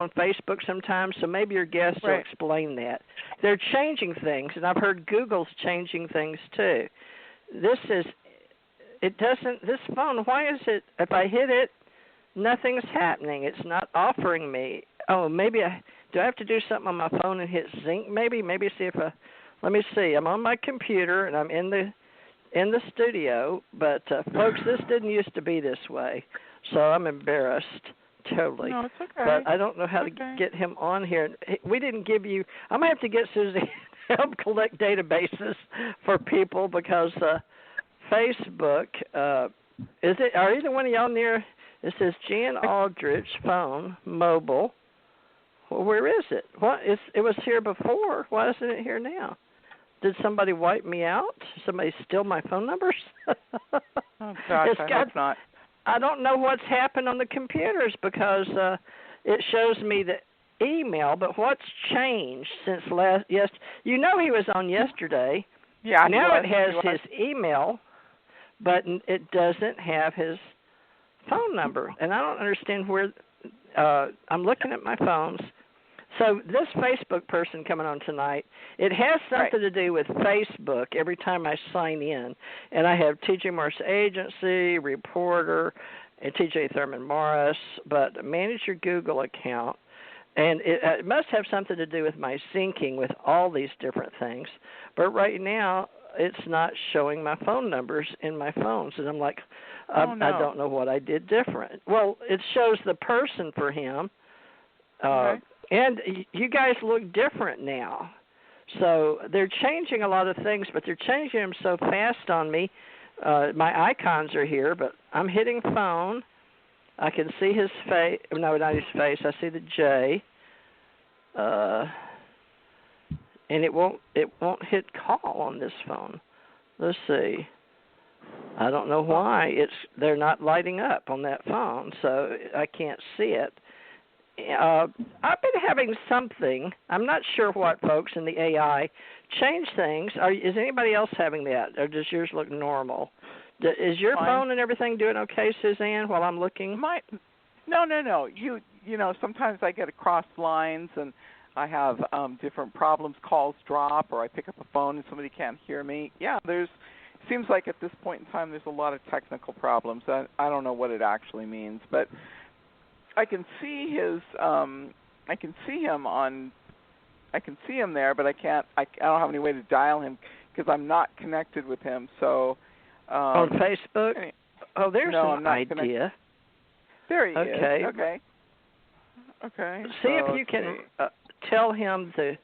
on Facebook sometimes, so maybe your guests will explain that. They're changing things, and I've heard Google's changing things too. This phone, why is it, if I hit it, nothing's happening. It's not offering me. Oh, maybe do I have to do something on my phone and hit zinc maybe? Maybe see if let me see. I'm on my computer, and I'm in the studio, but folks, this didn't used to be this way, so I'm embarrassed totally. No, it's okay. But I don't know how to get him on here. We didn't give you. I'm gonna have to get Suzanne to help collect databases for people because Facebook is it? Are either one of y'all near? It says Jan Aldrich phone mobile. Well, where is it? It was here before. Why isn't it here now? Did somebody wipe me out? Somebody steal my phone numbers? Oh, gosh, I hope not. I don't know what's happened on the computers because it shows me the email, but what's changed since you know he was on yesterday. Yeah. Now it has his email, but it doesn't have his phone number. And I don't understand where I'm looking at my phones. So this Facebook person coming on tonight, it has something to do with Facebook every time I sign in. And I have TJ Morris Agency, Reporter, and TJ Thurman Morris, but manage your Google account. And it must have something to do with my syncing with all these different things. But right now, it's not showing my phone numbers in my phones. And I'm like, I don't know what I did different. Well, it shows the person for him. And you guys look different now. So they're changing a lot of things, but they're changing them so fast on me. My icons are here, but I'm hitting phone. I can see his face. No, not his face. I see the J. And it won't hit call on this phone. Let's see. I don't know why. They're not lighting up on that phone, so I can't see it. I've been having something. I'm not sure what, folks, in the AI change things. Is anybody else having that, or does yours look normal? Is your phone and everything doing okay, Suzanne, while I'm looking? No. You know, sometimes I get across lines and I have different problems. Calls drop, or I pick up a phone and somebody can't hear me. Yeah, seems like at this point in time there's a lot of technical problems. I don't know what it actually means, but I can see I can see him there, but I don't have any way to dial him because I'm not connected with him. So on Facebook? There's an idea. Connected. There he is. Okay. See if you can tell him to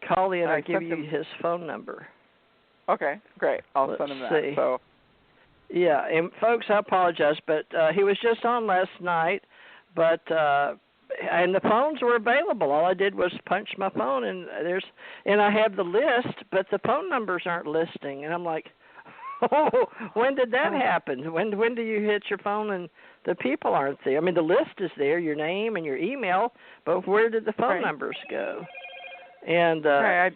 call in or give you his phone number. Okay, great. I'll send him that. See. So. Yeah, and folks, I apologize, but he was just on last night. But and the phones were available. All I did was punch my phone, and I have the list, but the phone numbers aren't listing. And I'm like, when did that happen? When do you hit your phone and the people aren't there? I mean, the list is there, your name and your email, but where did the phone numbers go? And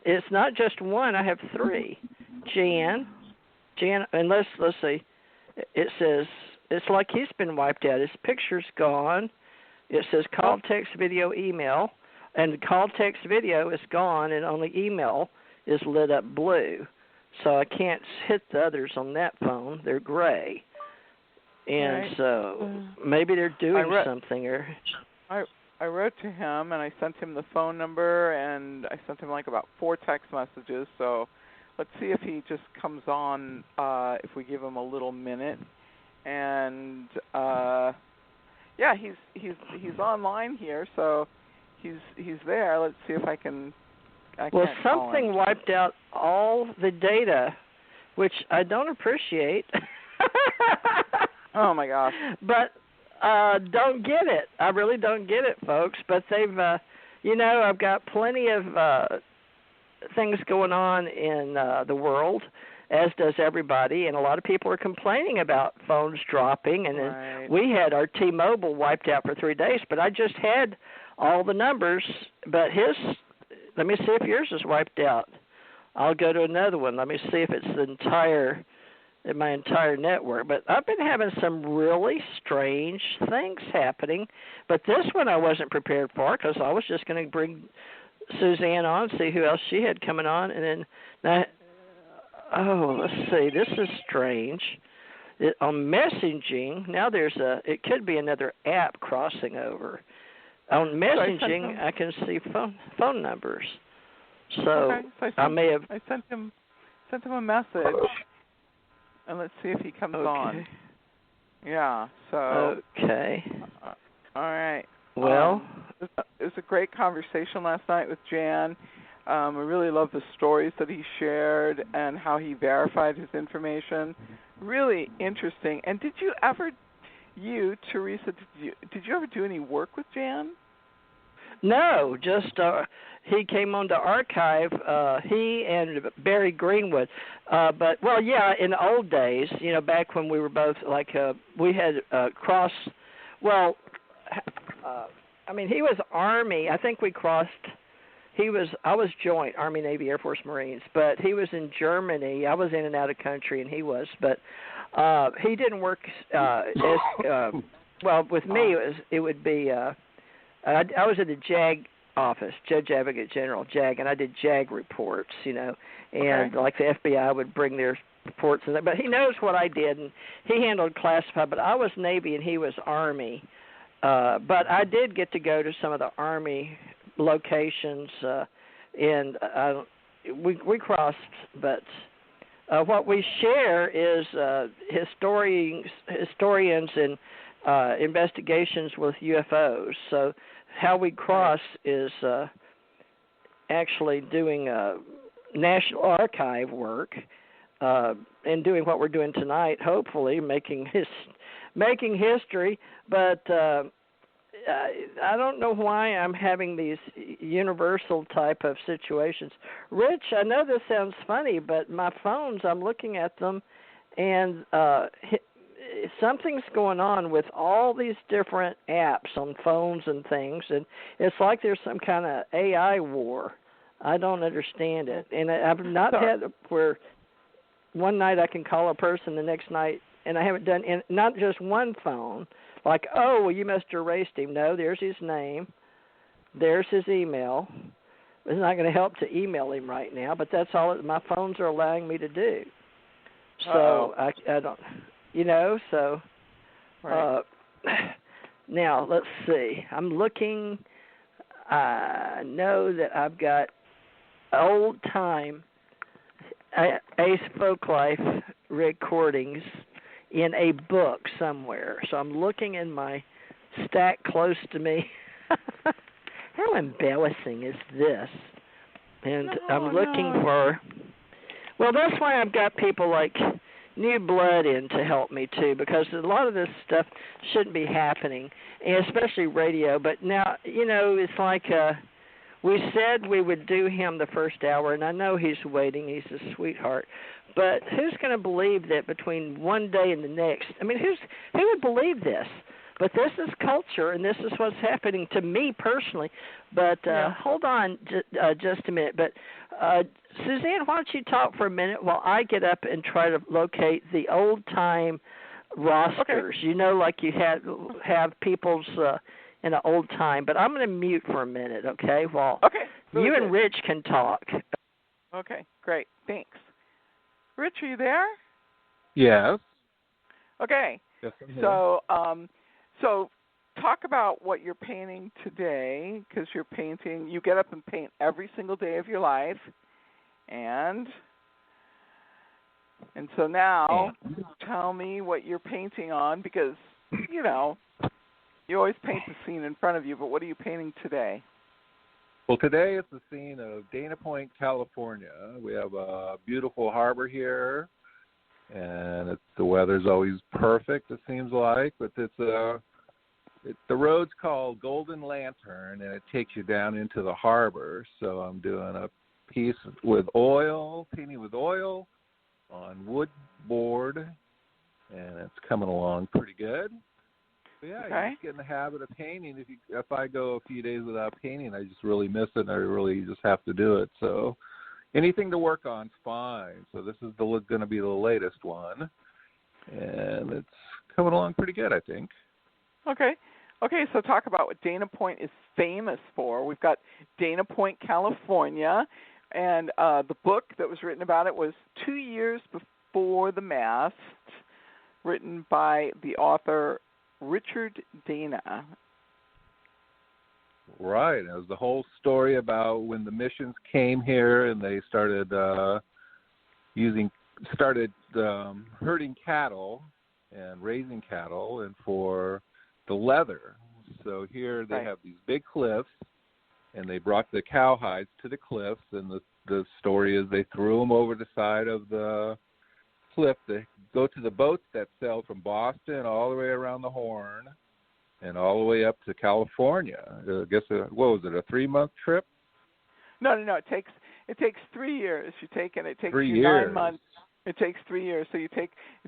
it's not just one. I have three. Jan, and let's see. It says it's like he's been wiped out. His picture's gone. It says call, text, video, email, and call, text, video is gone, and only email is lit up blue. So I can't hit the others on that phone. They're gray. And so maybe they're doing something. I wrote to him, and I sent him the phone number, and I sent him like about 4 text messages. So let's see if he just comes on if we give him a little minute. And he's online here, so he's there. Let's see if I can. Well, something wiped out all the data, which I don't appreciate. Oh my gosh! But don't get it. I really don't get it, folks. But they've, I've got plenty of things going on in the world, as does everybody, and a lot of people are complaining about phones dropping, and we had our T-Mobile wiped out for 3 days, but I just had all the numbers, but let me see if yours is wiped out. I'll go to another one. Let me see if it's the entire, in my entire network. But I've been having some really strange things happening. But this one I wasn't prepared for because I was just going to bring Suzanne on, see who else she had coming on, and then let's see, this is strange. On messaging, now it could be another app crossing over. On messaging, I can see phone numbers. So, I may have. I sent him a message, and let's see if he comes on. Yeah. So. Okay. All right. Well, it was a great conversation last night with Jan. I really love the stories that he shared and how he verified his information. Really interesting. And did you ever, Theresa, did you ever do any work with Jan? No, just he came on the archive, he and Barry Greenwood. But, well, yeah, in the old days, back when we were both, we had crossed, well, he was Army. I think we crossed. I was joint, Army, Navy, Air Force, Marines, but he was in Germany. I was in and out of country, and he was. But he didn't work with me, it would be, I was at the JAG office, Judge Advocate General, JAG, and I did JAG reports, and like the FBI would bring their reports. But he knows what I did, and he handled classified, but I was Navy, and he was Army. But I did get to go to some of the Army locations, and we crossed. But what we share is historians and investigations with UFOs. So how we cross is actually doing National Archive work and doing what we're doing tonight. Hopefully, making history, but. I don't know why I'm having these universal type of situations. Rich, I know this sounds funny, but my phones, I'm looking at them, and something's going on with all these different apps on phones and things, and it's like there's some kind of AI war. I don't understand it. And I've not had where one night I can call a person, the next night, and I haven't done, and not just one phone, like, oh, well, you must have erased him. No, there's his name. There's his email. It's not going to help to email him right now, but that's all my phones are allowing me to do. So I don't, so now let's see. I'm looking. I know that I've got old time Ace Folklife recordings in a book somewhere. So I'm looking in my stack close to me. How embarrassing is this? And I'm looking for... Well, that's why I've got people like New Blood in to help me, too, because a lot of this stuff shouldn't be happening, and especially radio. But now, it's like we said we would do him the first hour, and I know he's waiting. He's a sweetheart. But who's going to believe that between one day and the next? I mean, who would believe this? But this is culture, and this is what's happening to me personally. But hold on just a minute. But Suzanne, why don't you talk for a minute while I get up and try to locate the old-time rosters. Okay. Like you have people's in an old time. But I'm going to mute for a minute, okay? While you and Rich can talk. Okay, great. Thanks. Rich, are you there? Yes. Okay. Yes, I'm here. So talk about what you're painting today, because you're painting. You get up and paint every single day of your life, and so now tell me what you're painting on, because you always paint the scene in front of you. But what are you painting today? Well, today it's the scene of Dana Point, California. We have a beautiful harbor here, and the weather's always perfect, it seems like. But the road's called Golden Lantern, and it takes you down into the harbor. So I'm doing a piece with oil, painting with oil on wood board, and it's coming along pretty good. But yeah, you just get in the habit of painting. If I go a few days without painting, I just really miss it, and I really just have to do it. So, anything to work on's fine. So this is going to be the latest one, and it's coming along pretty good, I think. Okay, so talk about what Dana Point is famous for. We've got Dana Point, California, and the book that was written about it was 2 years before the Mast, written by the author Richard Dana. Right. It was the whole story about when the missions came here and they started herding cattle and raising cattle and for the leather. So here they have these big cliffs, and they brought the cowhides to the cliffs, and the story is they threw them over the side of the cliff to go to the boats that sailed from Boston all the way around the Horn and all the way up to California. I guess, what was it, a 3-month trip? No. It takes 3 years. It takes 3 you years. 9 months. It takes 3 years. So it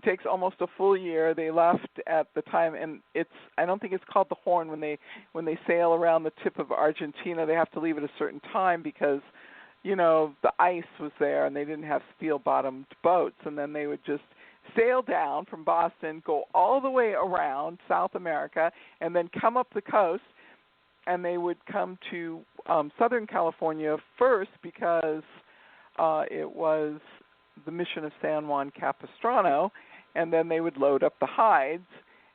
takes almost a full year. They left at the time, and I don't think it's called the Horn when they sail around the tip of Argentina. They have to leave at a certain time because, the ice was there and they didn't have steel-bottomed boats, and then they would just sail down from Boston, go all the way around South America, and then come up the coast, and they would come to Southern California first because it was the mission of San Juan Capistrano, and then they would load up the hides,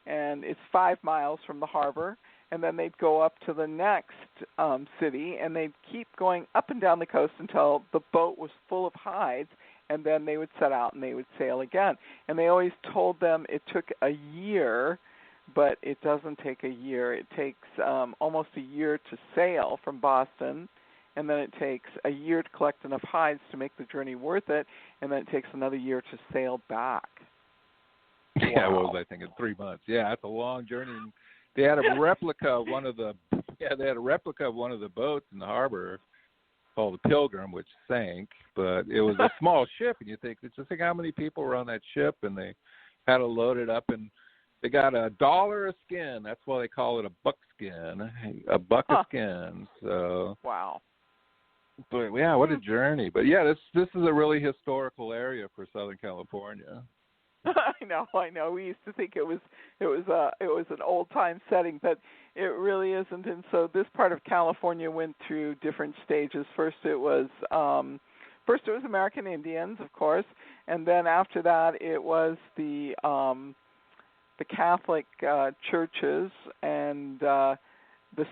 and it's 5 miles from the harbor, and then they'd go up to the next city, and they'd keep going up and down the coast until the boat was full of hides, and then they would set out and they would sail again. And they always told them it took a year, but it doesn't take a year. It takes almost a year to sail from Boston, and then it takes a year to collect enough hides to make the journey worth it, and then it takes another year to sail back. Yeah, Wow. what was I thinking? 3 months. Yeah, it's a long journey. They had a replica of one of the boats in the harbor called the Pilgrim, which sank, but it was a small ship, and you think, just think how many people were on that ship, and they had to load it up, and they got $1 a skin. That's why they call it a buckskin, a buck of skins. So wow. But yeah, what a journey! But yeah, this is a really historical area for Southern California. I know. We used to think it was an old time setting, but it really isn't. And so this part of California went through different stages. First it was American Indians, of course, and then after that it was the Catholic churches and the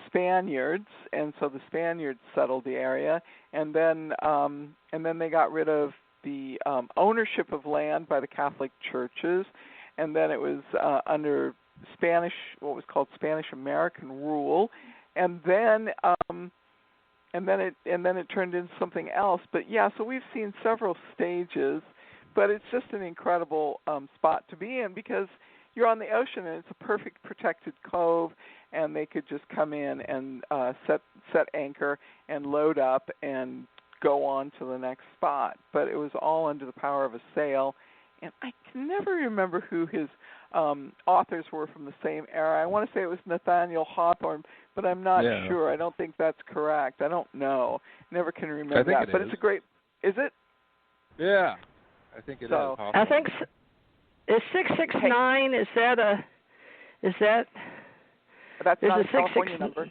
Spaniards, and so the Spaniards settled the area, and then they got rid of the ownership of land by the Catholic churches, and then it was under what was called Spanish American rule, and then it turned into something else. But yeah, so we've seen several stages, but it's just an incredible spot to be in because you're on the ocean and it's a perfect protected cove, and they could just come in and set anchor and load up and go on to the next spot. But it was all under the power of a sail, and I can never remember who his authors were from the same era. I want to say it was Nathaniel Hawthorne, but I'm not sure. I don't think that's correct. I don't know. Never can remember that. But it's a great. Is it? Yeah, I think it is. I think is 669. Is that? That's not a California number.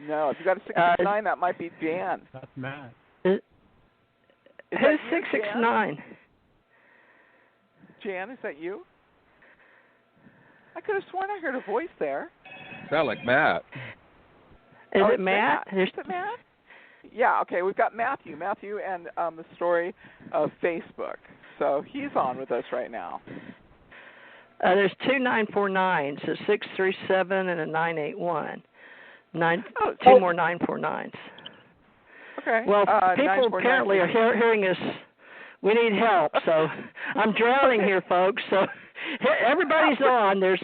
No, if you got a 669, that might be Jan. That's Matt. Who's 669? Jan, is that you? I could have sworn I heard a voice there. Sound like Matt. Is it Matt? Is it Matt? Yeah, okay, we've got Matthew. Matthew and the story of Facebook. So he's on with us right now. There's 2 949s, so 637 and a 981. Two more 949s. Okay. Well, people apparently are hearing us. We need help, so I'm drowning here, folks. So everybody's on. There's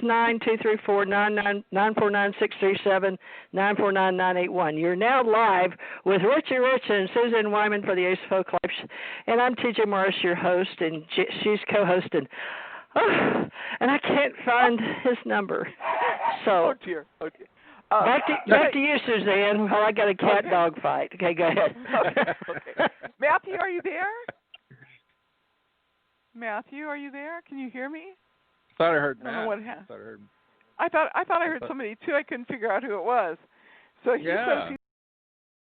669-234-949-637-949-981. You're now live with Richie Rich and Suzanne Wyman for the Ace Folklife, and I'm T.J. Morris, your host, and she's co-hosting. And I can't find his number. So. Oh dear. Back to you, Suzanne. While I got a cat dog fight. Okay, go ahead. Okay. Matthew, are you there? Matthew, are you there? Can you hear me? Thought I heard Matt. I don't know what happened. I thought I heard somebody too. I couldn't figure out who it was. So he says